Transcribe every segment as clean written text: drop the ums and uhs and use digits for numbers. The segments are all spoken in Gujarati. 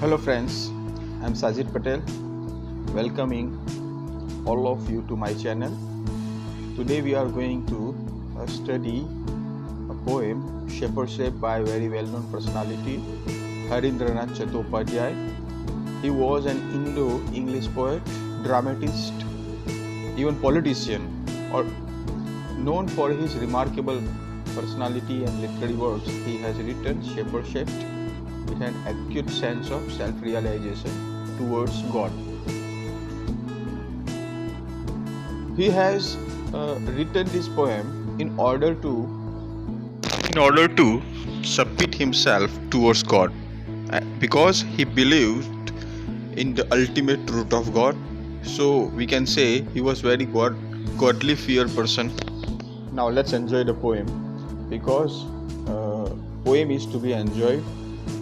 Hello friends, I'm Sajid Patel, welcoming all of you to my channel. Today we are going to study a poem Shepherd by a very well-known personality, Harindranath Chattopadhyay. He was an Indo-English poet, dramatist, even politician, or known for his remarkable personality and literary works. He has written Shepherd with an acute sense of self-realization towards God. He has written this poem in order to submit himself towards God, because he believed in the ultimate truth of God. So we can say he was very godly fear person. Now let's enjoy the poem, because poem is to be enjoyed,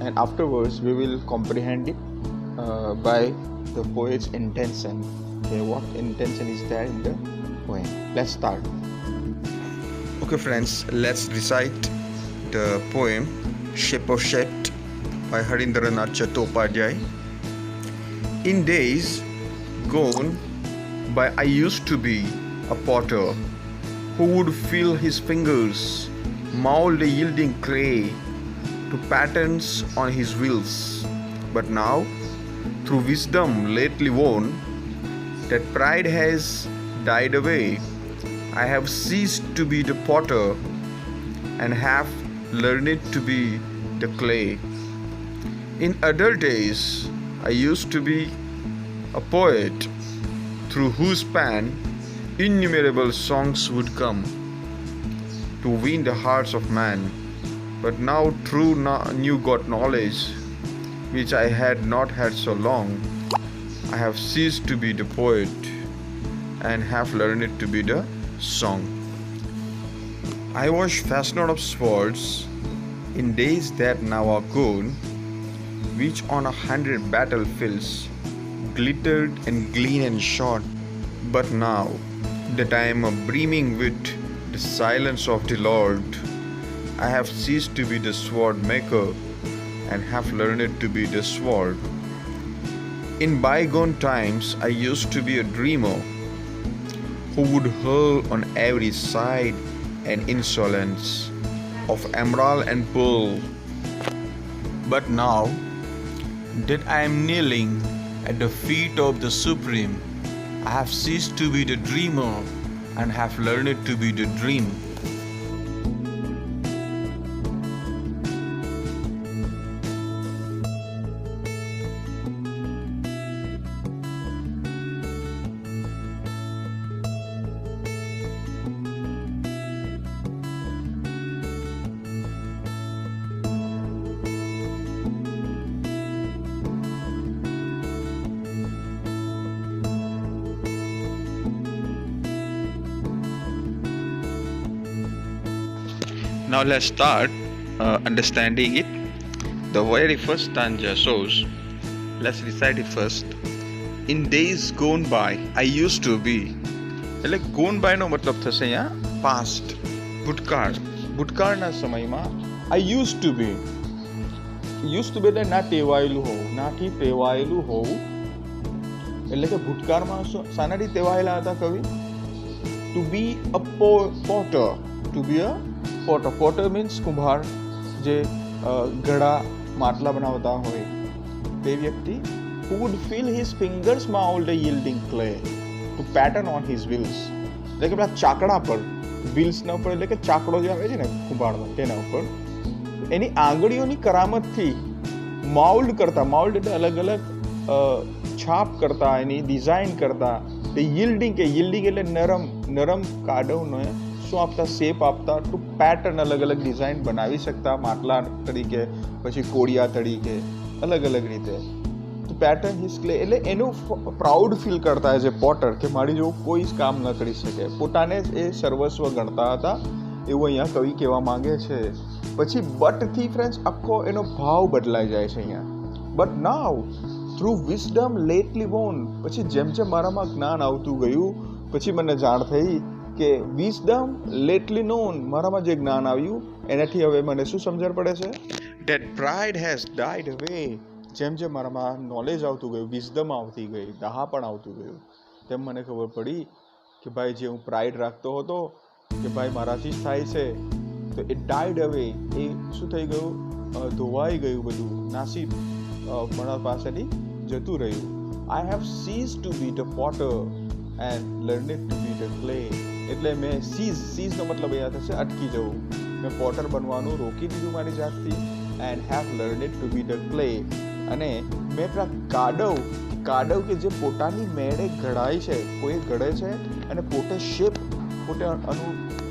and afterwards we will comprehend it by the poet's intention. Okay, what intention is there in the poem? Let's start. Okay friends, let's recite the poem Shepherd by Harindranath Chattopadhyay. In days gone by, I used to be a potter who would fill his fingers, mold the yielding clay to patterns on his wheels. But now, through wisdom lately won, that pride has died away. I have ceased to be the potter and have learned to be the clay. In other days, I used to be a poet through whose pen innumerable songs would come to win the hearts of man. But now, through new God knowledge, which I had not had so long, I have ceased to be the poet and have learned to be the song. I was fashioner of swords in days that now are gone, which on 100 battlefields glittered and gleamed and shone. But now that I am brimming with the silence of the Lord, I have ceased to be the sword maker and have learned to be the sword. In bygone times, I used to be a dreamer who would hurl on every side an insolence of emerald and pearl. But now that I am kneeling at the feet of the Supreme, I have ceased to be the dreamer and have learned to be the dream. Now let's start understanding it. The very first stanza shows. Let's recite it first. In days gone by, I used to be. એટલે gone by નો મતલબ થશે અહીંયા past, ભૂતકાળના સમયમાં I used to be. Used to be એટલે ના ટેવાયેલું હોવું, નાથી ટેવાયેલું હોવું. એટલે કે ભૂતકાળમાં શાનાથી ટેવાયેલા હતા કવિ? To be a potter. To be a potter. Potter means કુંભાર, જે ઘડા માટલા બનાવતા હોય તે વ્યક્તિ. Who would fill his fingers mold a yielding clay to pattern on his wheels. એટલે કે પેલા ચાકડા પર, wheelsના ઉપર, એટલે કે ચાકડો જે આવે છે ને કુંભારનો, તેના ઉપર એની આંગળીઓની કરામતથી માઉલ્ડ કરતા, માઉલ્ડ એટલે અલગ અલગ છાપ કરતા, એની ડિઝાઇન કરતા, તે yielding એટલે નરમ કાદવને શું આપતા, શેપ આપતા, ટુ પેટર્ન અલગ અલગ ડિઝાઇન બનાવી શકતા, માટલા તરીકે, પછી કોડિયા તરીકે, અલગ અલગ રીતે. ટુ પેટર્ન હિઝ ક્લે એટલે એનું પ્રાઉડ ફીલ કરતા એઝ એ પોટર કે મારી જેવું કોઈ જ કામ ન કરી શકે, પોતાને જ એ સર્વસ્વ ગણતા હતા, એવું અહીંયા કવિ કહેવા માંગે છે. પછી બટથી ફ્રેન્ડ્સ આખો એનો ભાવ બદલાઈ જાય છે અહીંયા. But now through wisdom લેટલી Born, પછી જેમ જેમ મારામાં જ્ઞાન આવતું ગયું, પછી મને જાણ થઈ કે વિઝડમ લેટલી નોન, મારામાં જે જ્ઞાન આવ્યું એનાથી હવે મને શું સમજણ પડે છે? That pride has died away. જેમ જેમ મારામાં નોલેજ આવતું ગયું, વિઝડમ આવતી ગઈ, ડહાપણ આવતું ગયું, તેમ મને ખબર પડી કે ભાઈ જે હું પ્રાઇડ રાખતો હતો કે ભાઈ મારાથી જ થાય છે, તો એ ડાઈડ અવે, એ શું થઈ ગયું, ધોવાઈ ગયું, બધું નાસી મારા પાસેથી જતું રહ્યું. I have cease to be the potter and learn to be the clay. એટલે મેં સીઝનો મતલબ અહીંયા થશે અટકી જવું. મેં પોટર બનવાનું રોકી દીધું મારી જાતથી, and have learn to be the clay. અને મેં પેલા કાડવ કે જે પોતાની મેળે ઘડાય છે, કોઈ ઘડે છે અને પોતે શેપ પોતે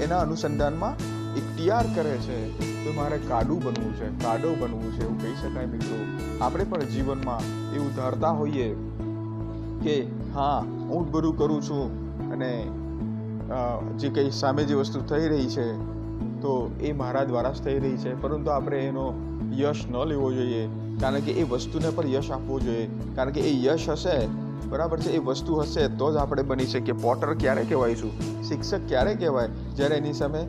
એના અનુસંધાનમાં ઇખ્તિયાર કરે છે, તો મારે કાડવ બનવું છે, એવું કહી શકાય મિત્રો. આપણે પણ જીવનમાં એવું ધારતા હોઈએ કે હા હું જ બધું કરું છું અને જે કંઈ સામે જે વસ્તુ થઈ રહી છે તો એ મારા દ્વારા જ થઈ રહી છે, પરંતુ આપણે એનો યશ ન લેવો જોઈએ, કારણ કે એ વસ્તુને પર યશ આપવો જોઈએ, કારણ કે એ યશ હશે, બરાબર છે, એ વસ્તુ હશે તો જ આપણે બની શકીએ. પોટર ક્યારે કહેવાયશું, શિક્ષક ક્યારે કહેવાય, જ્યારે એની સામે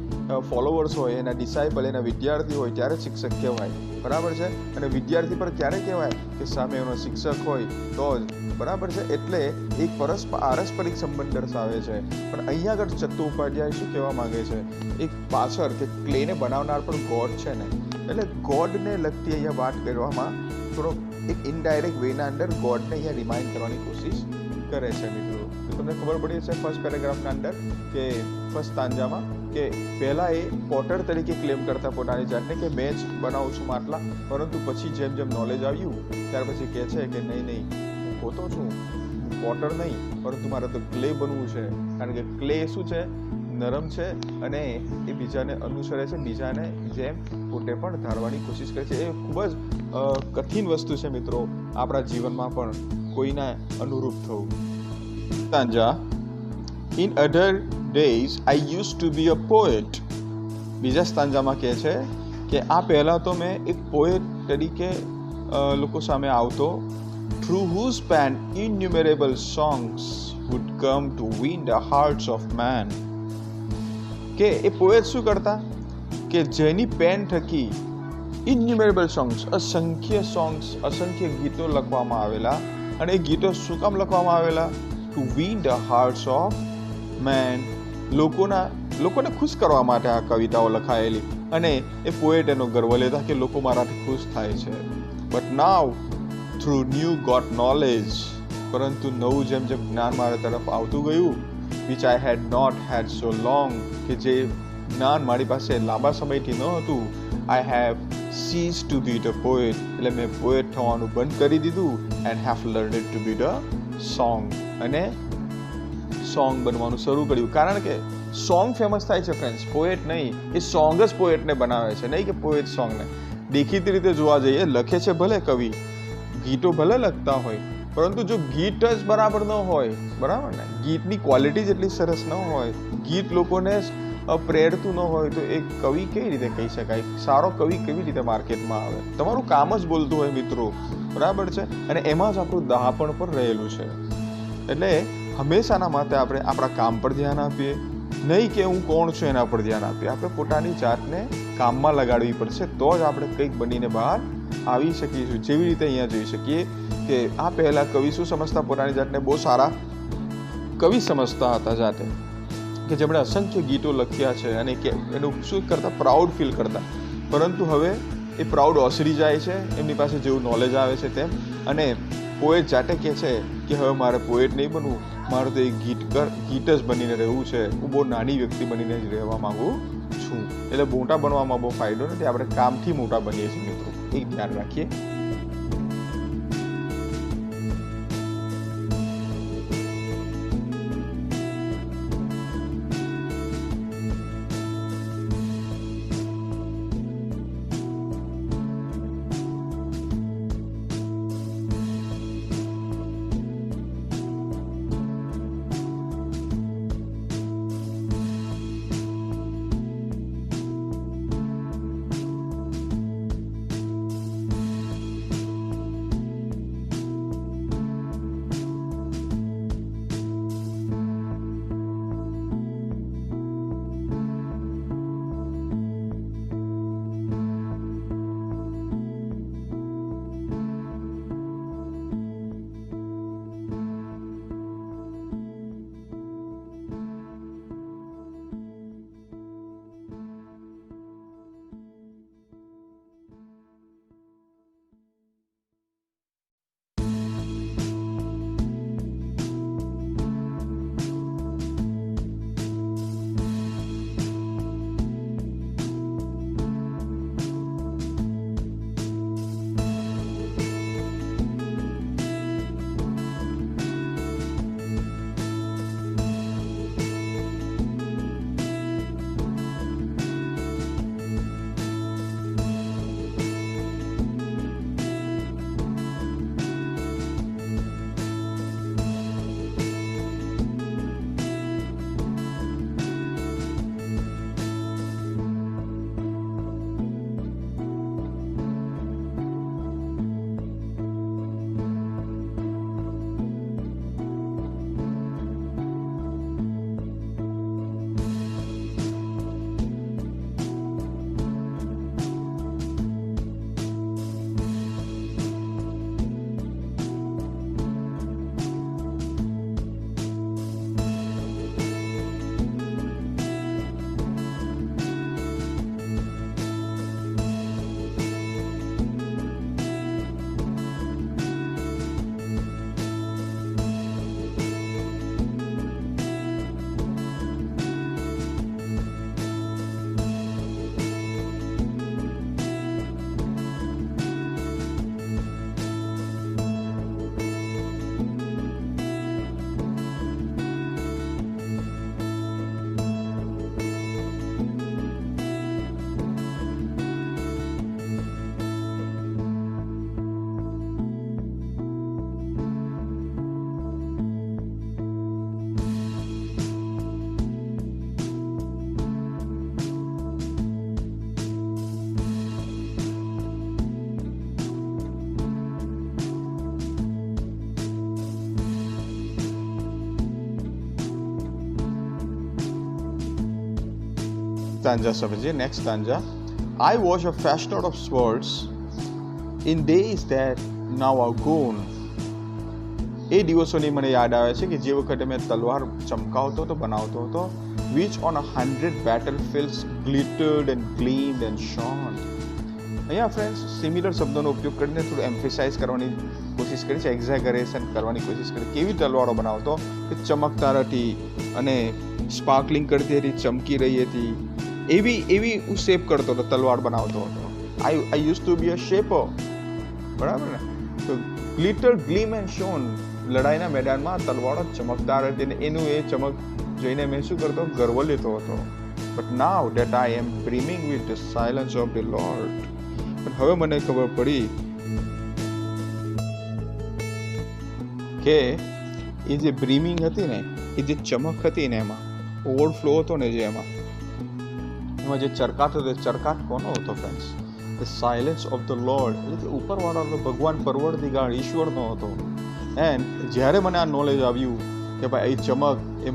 ફોલોવર્સ હોય, એના ડિસાઇપલ, એના વિદ્યાર્થી હોય ત્યારે શિક્ષક કહેવાય, બરાબર છે. અને વિદ્યાર્થી પર ક્યારે કહેવાય કે સામે એનો શિક્ષક હોય તો જ, બરાબર છે. એટલે એક પારસ્પરિક સંબંધ દર્શાવે છે. પણ અહીંયા આગળ ચટ્ટોપાધ્યાય શું કહેવા માંગે છે, એક પાછળ કે ક્લેને બનાવનાર પણ ગોડ છે ને, એટલે ગોડને લગતી અહીંયા વાત કરવામાં થોડો એક ઇનડાયરેક્ટ વેના અંદર ગોડને અહીંયા રિમાઇન્ડ કરવાની કોશિશ કરે છે મિત્રો. તો તમને ખબર પડી છે ફર્સ્ટ પેરેગ્રાફના અંદર કે ફર્સ્ટ સ્ટાન્જામાં કે પહેલાં એ પોટર તરીકે ક્લેમ કરતા પોતાની જાતને કે મેં જ બનાવું છું માટલા, પરંતુ પછી જેમ જેમ નોલેજ આવ્યું ત્યાર પછી કહે છે કે નહીં હું પોતો છું, હું પોટર નહીં, પરંતુ મારે તો ક્લે બનવું છે, કારણ કે ક્લે શું છે, નરમ છે અને એ બીજાને અનુસરે છે, બીજાને જેમ પોતે પણ ધારવાની કોશિશ કરે છે. એ ખૂબ જ કઠિન વસ્તુ છે મિત્રો, આપણા જીવનમાં પણ કોઈના અનુરૂપ થવું. Stanza in other days I use to be a poet. બીજા સ્ટાન્જામાં કહે છે કે આ પહેલાં તો મેં એક પોએટ તરીકે લોકો સામે આવતો, through whose pen innumerable songs would come to win the hearts of man. કે એ પોએટ શું કરતા કે જેની પેન થકી ઇન્યુમેરેબલ સોંગ્સ, અસંખ્ય ગીતો લખવામાં આવેલા, અને એ ગીતો શું કામ લખવામાં આવેલા, to win the hearts of men, લોકોને ખુશ કરવા માટે આ કવિતાઓ લખાયેલી, અને એ પોએટ એનો ગર્વ લેતા કે લોકો મારાથી ખુશ થાય છે. But now through new got knowledge, પરંતુ નવું જેમ જેમ જ્ઞાન મારા તરફ આવતું ગયું, which I had not had so long, કે જે જ્ઞાન મારી પાસે લાંબા સમયથી ન હતું, I have ceased to be the poet, એટલે મેં પોએટ થવાનું બંધ કરી દીધું, and have learned to be the song, અને સોંગ બનવાનું શરૂ કર્યું. કારણ કે સોંગ ફેમસ થાય છે ફ્રેન્ડ્સ, પોએટ નહીં. એ સોંગ જ પોએટને બનાવે છે, નહીં કે પોએટ સોંગને. દેખીતી રીતે જોવા જઈએ, લખે છે ભલે કવિ, ગીતો ભલે લખતા હોય, પરંતુ જો ગીત જ બરાબર ન હોય, બરાબર ને, ગીતની ક્વોલિટી જેટલી સરસ ન હોય, ગીત લોકોને પ્રેરતું ન હોય, તો એક કવિ કેવી રીતે કહી શકાય, સારો કવિ કેવી રીતે માર્કેટમાં આવે. તમારું કામ જ બોલતું હોય મિત્રો, બરાબર છે. અને એમાં જ આપણું દહાપણ પર રહેલું છે. એટલે હંમેશાના માટે આપણે આપણા કામ પર ધ્યાન આપીએ, નહીં કે હું કોણ છું એના પર ધ્યાન આપીએ. આપણે પોતાની જાતને કામમાં લગાડવી પડશે, તો જ આપણે કંઈક બનીને બહાર આવી શકીશું. જેવી રીતે અહીંયા જોઈ શકીએ કે આ પહેલાં કવિ શું સમજતા, પોતાની જાતને બહુ સારા કવિ સમજતા હતા જાતે, કે જેમણે અસંખ્ય ગીતો લખ્યા છે, અને કે એનું શું કરતા, પ્રાઉડ ફીલ કરતા. પરંતુ હવે એ પ્રાઉડ ઓસરી જાય છે એમની પાસે જેવું નોલેજ આવે છે તેમ, અને પોએટ જાતે કહે છે કે હવે મારે પોએટ નહીં બનવું, મારે તો એક ગીત જ બનીને રહેવું છે, હું બહુ નાની વ્યક્તિ બનીને જ રહેવા માંગુ છું. એટલે મોટા બનવામાં બહુ ફાયદો નથી, આપણે કામથી મોટા બનીએ છીએ મિત્રો, એક ધ્યાન રાખીએ. stanza સમજીએ. Next stanza. I was a fashioner of swords in days that now are gone. એ દિવસોની મને યાદ આવે છે કે જે વખતે મેં તલવાર ચમકાવતો હતો, બનાવતો હતો. which on 100 battlefields glittered and gleamed and shone. અહીંયા ફ્રેન્ડ્સ સિમિલર શબ્દોનો ઉપયોગ કરીને થોડું એમ્ફેસાઇઝ કરવાની કોશિશ કરી છે, એક્ઝેગરેશન કરવાની કોશિશ કરી. કેવી તલવારો બનાવતો કે ચમકતા હતી અને સ્પાર્કલિંગ કરતી હતી, ચમકી રહી હતી, એવી હું શેપ કરતો હતો, તલવાર બનાવતો હતો. I use to be a shaper, બરાબર ને? તો ગ્લિટર, ગ્લીમ એન્ડ શોન, લડાઈના મેદાનમાં તલવારો ચમકદાર હતી અને એનું એ ચમક જોઈને મેં શું કરતો, ગર્વ લેતો હતો. But now that I am brimming with the silence of the Lord. પણ હવે મને ખબર પડી કે એ જે બ્રીમિંગ હતી ને, એ જે ચમક હતી ને, એમાં ઓવરફ્લો હતો ને, જે એમાં જે ચરકાટ હતો, ચરકાટ કોનો હતો friends? The silence of the lord, એટલે કે ઉપરવાળાનો ભગવાન પરવરદિગાર ઈશ્વરનો હતો. એન્ડ જ્યારે મને આ નોલેજ આવ્યું કે ભાઈ એ ચમક એ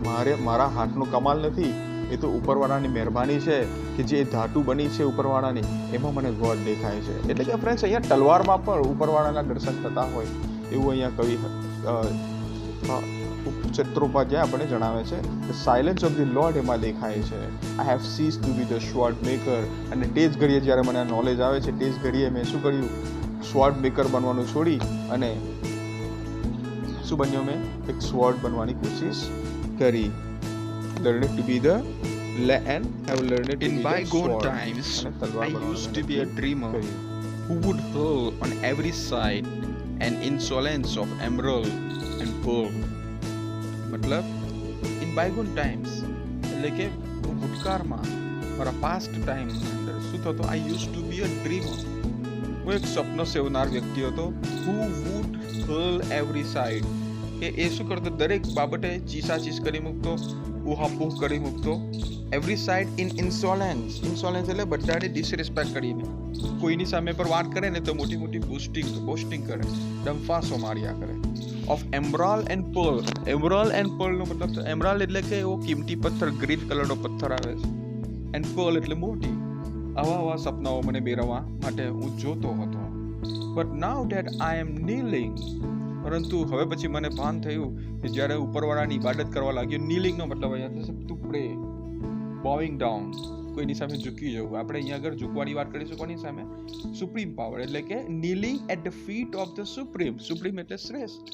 મારા હાથનો કમાલ નથી, એ તો ઉપરવાળાની મહેરબાની છે કે જે ધાતુ બની છે ઉપરવાળાની, એમાં મને ગોડ દેખાય છે. એટલે કે ફ્રેન્ડ્સ અહીંયા તલવારમાં પણ ઉપરવાળાના દર્શન થતા હોય એવું અહીંયા કવિ ચટ્ટોપાધ્યાય આપણને જણાવે છે. The silence of the Lord એમાં દેખાય છે. I have cease to be the sword maker. અને તે જ ઘડીએ જ્યારે મને આ નોલેજ આવે છે, તે જ ઘડીએ મેં શું કર્યું, સ્વોર્ડ મેકર બનવાનું છોડી અને શું બન્યો, મેં એક સ્વોર્ડ બનવાની કોશિશ કરી. Learn to be the and have learned it in bygone times. I used to be a dreamer who would hurl on every side an insolence of emerald and pearl. મતલબ in bygone times એટલે કે હું ભૂતકાળમાં મારા પાસ્ટ ટાઈમની અંદર શું થતો, I used to be a dreamer. હું એક સ્વપ્ન સેવનાર વ્યક્તિ હતો. who would hurl every side, કે એ શું કરતો, દરેક બાબતે ચીસાચીસ કરી મૂકતો, ઉહાપોહ કરી મૂકતો. એવરી સાઇડ ઇન ઇન્સોલેન્સ એટલે બધાને ડિસરિસ્પેક્ટ કરીને, કોઈની સામે પર વાત કરે ને તો મોટી મોટી બોસ્ટિંગ કરે, ડંફાસો માર્યા કરે. Of emerald and pearl. Emerald and પર્લનો મતલબ, એમરાલ્ડ એટલે કે એવો કિંમતી પથ્થર, ગ્રીન કલરનો પથ્થર આવે છે, એન્ડ પર્લ એટલે મોટી. આવા સપનાઓ મને બેરવા માટે હું જોતો હતો. બટ નાઉ ધેટ આઈ એમ નીલિંગ, પરંતુ હવે પછી મને ભાન થયું કે જ્યારે ઉપરવાળાની ઇબાદત કરવા લાગ્યો, નીલિંગનો મતલબ અહીંયા થશે ટુ પ્રે, બોવિંગ ડાઉન, કોઈની સામે ઝૂકી જવું. આપણે અહીંયા આગળ ઝૂકવાની વાત કરીશું કોની સામે? સુપ્રીમ પાવર, એટલે કે kneeling at the feet of the supreme. Supreme એટલે શ્રેષ્ઠ.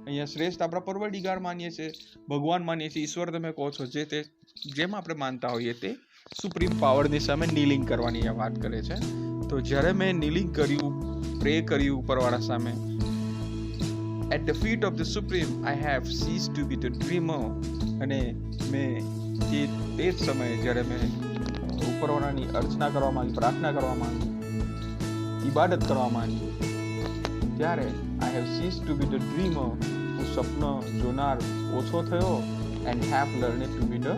અહીંયા શ્રેષ્ઠ આપણા પરવરદિગાર માનીએ છીએ, ભગવાન માનીએ છીએ, ઈશ્વર તમે કહો છો, જેમ આપણે માનતા હોઈએ તે સુપ્રીમ પાવરની સામે નીલિંગ કરવાની આ વાત કરે છે. તો જ્યારે મેં નીલિંગ કર્યું, પ્રે કર્યું ઉપરવાળા સામે, at the feet of the supreme I have ceased to be the dreamer. અને મેં તે જ સમયે જ્યારે મેં ઉપરવાળાની અર્ચના કરવા માંગી, પ્રાર્થના કરવા માંગી, ઇબાદત કરવા માંગી, ત્યારે I have ceased to be the dreamer, હું સ્વપ્ન જોનાર ઓછો થયો, and have learned to be the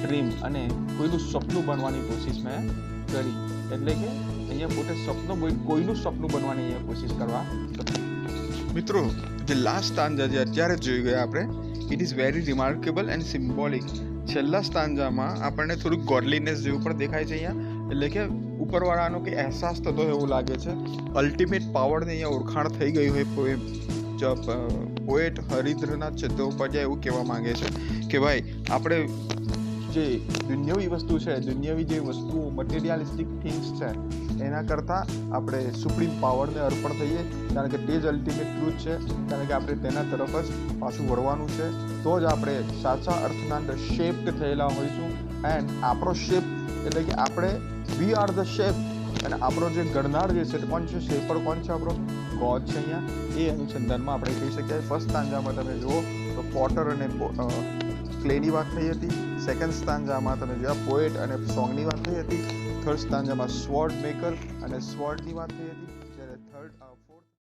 dream, અને કોઈનું સપનું બનવાની કોશિશ મેં કરી. એટલે કે અહીંયા પોતે કોઈનું સપનું બનવાની અહીંયા કોશિશ કરવા. મિત્રો, જે લાસ્ટ સ્ટાન્જા જે અત્યારે જોઈ ગયા આપણે, it is very remarkable and symbolic. છેલ્લા સ્ટાન્જામાં આપણને થોડુંક ગોડલીનેસ જેવું પણ દેખાય છે અહીંયા. એટલે કે ઉપરવાળાનો કે અહેસાસ થતો એવું લાગે છે. અલ્ટિમેટ પાવરની અહીંયા ઓળખાણ થઈ ગઈ હોય. પોએટ હરિન્દ્રનાથ ચટ્ટોપાધ્યાય એવું કહેવા માંગે છે કે ભાઈ આપણે જે દુનિયાવી વસ્તુ છે, દુનિયાવી જે વસ્તુઓ, મટીરિયાલિસ્ટિક થિંગ્સ છે, એના કરતાં આપણે સુપ્રીમ પાવરને અર્પણ થઈએ, કારણ કે તે જ અલ્ટિમેટ ટ્રુથ છે. કારણ કે આપણે તેના તરફ જ પાછું વળવાનું છે. તો જ આપણે સાચા અર્થના અંદર શેપ્ડ થયેલા હોઈશું. એન્ડ આપણો શેપ એટલે કે આપણે વી આર ધ શેપ. અને આપણો જે ઘડનાર જે છે કોણ છે, શેપર કોણ છે? આપણો ગોડ છે. અહીંયા એ અનુસંધાનમાં આપણે કહી શકીએ. ફર્સ્ટ સ્ટાન્જામાં તમે જુઓ તો પોટર અને ક્લેની વાત થઈ હતી. સેકન્ડ સ્ટાન્જામાં તમે જોયા પોએટ અને સોંગની વાત થઈ હતી. થર્ડ સ્ટાન્જામાં સ્વોર્ડ મેકર અને સ્વોર્ડની વાત થઈ હતી.